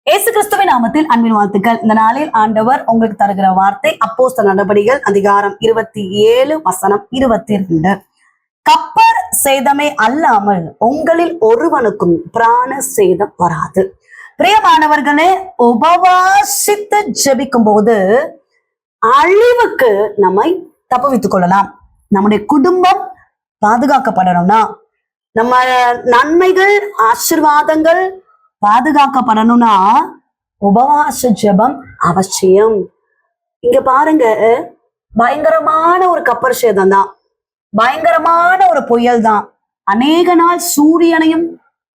இயேசு கிறிஸ்துவின் நாமத்தில் அன்பின் வாழ்த்துக்கள். இந்த நாளில் ஆண்டவர் உங்களுக்கு தருகிற வார்த்தை அப்போஸ்தலர் நடபடிகள் அதிகாரம் 27:22. கப்பர் சேதமே அல்லாமல் உங்களில் ஒருவனுக்கும் பிராண சேதம் வராது. பிரியமானவர்களே, உபவாசித்து ஜெபிக்கும் போது அழிவுக்கு நம்மை தப்புவித்துக் கொள்ளலாம். நம்முடைய குடும்பம் பாதுகாக்கப்படணும்னா, நம்ம நன்மைகள் ஆசீர்வாதங்கள் பாதுகாக்கப்படணும்னா உபவாச ஜெபம் அவசியம். இங்க பாருங்க, பயங்கரமான ஒரு கப்பர் சேதம் தான், பயங்கரமான ஒரு புயல் தான். அநேக நாள் சூரியனையும்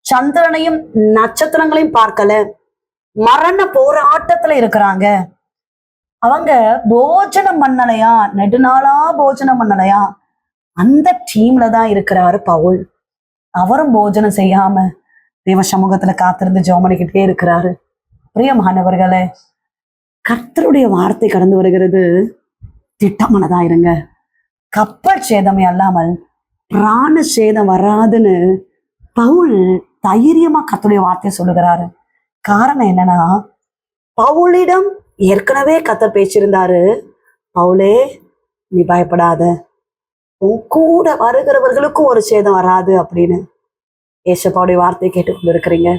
சந்திரனையும் நட்சத்திரங்களையும் பார்க்கல, மரண போராட்டத்துல இருக்கிறாங்க. அவங்க போஜனம் பண்ணலையா, நெடுநாளா போஜனம் பண்ணலையா, அந்த டீம்ல தான் இருக்கிறாரு பவுல். அவரும் போஜனம் செய்யாம தேவ சமூகத்துல காத்திருந்து ஜெபம் பண்ணிக்கிட்டே இருக்கிறாரு. பிரியமானவர்களே, கர்த்தருடைய வார்த்தை கடந்து வருகிறது. திட்டமானதா இருங்க. கப்பல் சேதமே அல்லாமல் பிராண சேதம் வராதுன்னு பவுல் தைரியமா கர்த்தருடைய வார்த்தையை சொல்லுகிறாரு. காரணம் என்னன்னா, பவுலிடம் ஏற்கனவே கர்த்தர் பேசியிருந்தாரு. பவுலே, நீ பயப்படாத, உன் கூட வருகிறவர்களுக்கும் ஒரு சேதம் வராது அப்படின்னு. ஏசப்பாவுடைய வார்த்தையை கேட்டுக்கொண்டு இருக்கிறீங்க.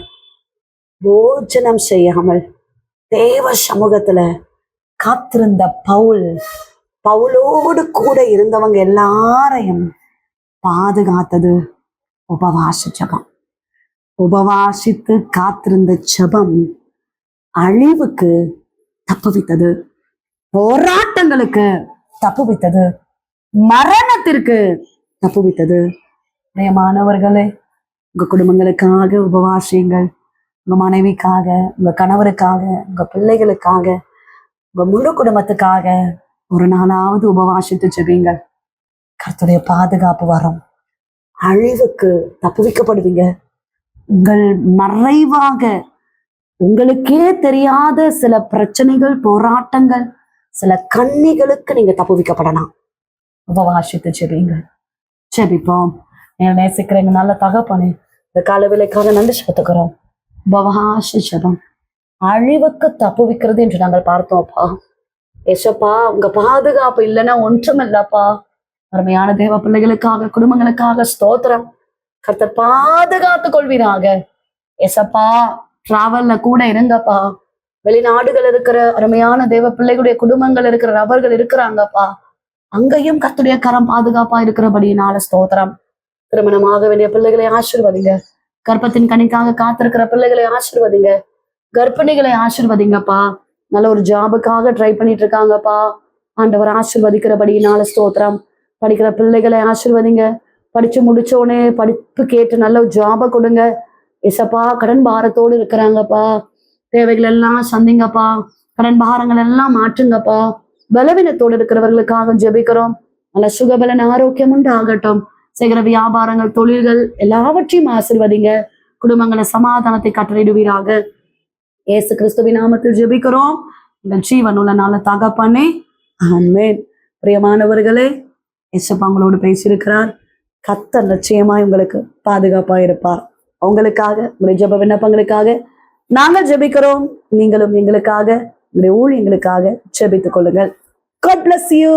போஜனம் செய்யாமல் தேவ சமூகத்துல காத்திருந்த பவுலோடு கூட இருந்தவங்க எல்லாரையும் பாதுகாத்தது உபவாச ஜெபம். உபவாசித்து காத்திருந்த ஜெபம் அழிவுக்கு தப்புவித்தது, போராட்டங்களுக்கு தப்புவித்தது, மரணத்திற்கு தப்புவித்தது. பிரியமானவர்களே, உங்க குடும்பங்களுக்காக உபவாசியுங்கள். உங்க மனைவிக்காக, உங்க கணவருக்காக, உங்க பிள்ளைகளுக்காக, உங்க முழு குடும்பத்துக்காக ஒரு நாளாவது உபவாசித்து ஜெபிங்க. கர்த்தருடைய பாதுகாப்பு வரும். அழிவுக்கு தப்புவிக்கப்படுவீங்க. உங்கள் மறைவாக உங்களுக்கே தெரியாத சில பிரச்சனைகள், போராட்டங்கள், சில கண்ணிகளுக்கு நீங்க தப்புவிக்கப்படலாம். உபவாசித்து ஜெபிங்க. ஜெபிப்போம். நேசிக்கிறேங்க நல்ல தகப்பனே, இந்த கால வேளைக்காக நன்றி செலுத்துக்கிறோம். உபவாச ஜெபம் அழிவுக்கு தப்புவிக்கிறது என்று நாங்கள் பார்த்தோம்ப்பா. ஏசப்பா, உங்க பாதுகாப்பு இல்லைன்னா ஒன்றும் இல்லப்பா. அருமையான தேவ பிள்ளைகளுக்காக, குடும்பங்களுக்காக ஸ்தோத்திரம். கர்த்தர் பாதுகாத்து கொள்வீராக. ஏசப்பா, டிராவல்ல கூட இருங்கப்பா. வெளிநாடுகள் இருக்கிற அருமையான தேவ பிள்ளைகளுடைய குடும்பங்கள் இருக்கிற நபர்கள் இருக்கிறாங்கப்பா. அங்கேயும் கர்த்தருடைய கரம் பாதுகாப்பா இருக்கிறபடினால ஸ்தோத்திரம். திருமணமாக வேண்டிய பிள்ளைகளை ஆசீர்வதிங்க. கர்ப்பத்தின் கனிக்காக காத்திருக்கிற பிள்ளைகளை ஆசீர்வதிங்க. கர்ப்பிணிகளை ஆசீர்வதிங்கப்பா. நல்ல ஒரு ஜாபுக்காக ட்ரை பண்ணிட்டு இருக்காங்கப்பா. ஆண்டவர் ஆசீர்வதிக்கிறபடினால ஸ்தோத்திரம். படிக்கிற பிள்ளைகளை ஆசீர்வதிங்க. படிச்சு முடிச்சோடனே படிப்பு கேட்டு நல்ல ஒரு ஜாபை கொடுங்க. எசப்பா, கடன் பாரத்தோடு இருக்கிறாங்கப்பா. தேவைகள் எல்லாம் சந்திங்கப்பா. கடன் பாரங்கள் எல்லாம் மாற்றுங்கப்பா. பலவீனத்தோடு இருக்கிறவர்களுக்காக ஜெபிக்கிறோம். நல்ல சுகபலன் ஆரோக்கியம் உண்டு ஆகட்டும். செய்கிற வியாபாரங்கள், தொழில்கள் எல்லாவற்றையும் ஆசீர்வதிங்க. குடும்பங்களை சமாதானத்தை கட்டளையிடுவீராக. இயேசு கிறிஸ்துவின் நாமத்தில் ஜெபிக்கிறோம். இந்த ஜீவனுள்ள நல்ல தகப்பனே, ஆமென். பிரியமானவர்களே, இயேசுப்பா உங்களோடு பேசியிருக்கிறார். கர்த்தர் நிச்சயமாய் உங்களுக்கு பாதுகாப்பா இருப்பார். உங்களுக்காக, உங்களுடைய ஜெப விண்ணப்பங்களுக்காக நாங்கள் ஜெபிக்கிறோம். நீங்களும் எங்களுக்காக, உங்களுடைய ஊழியங்களுக்காக ஜெபித்துக் கொள்ளுங்கள். God bless you.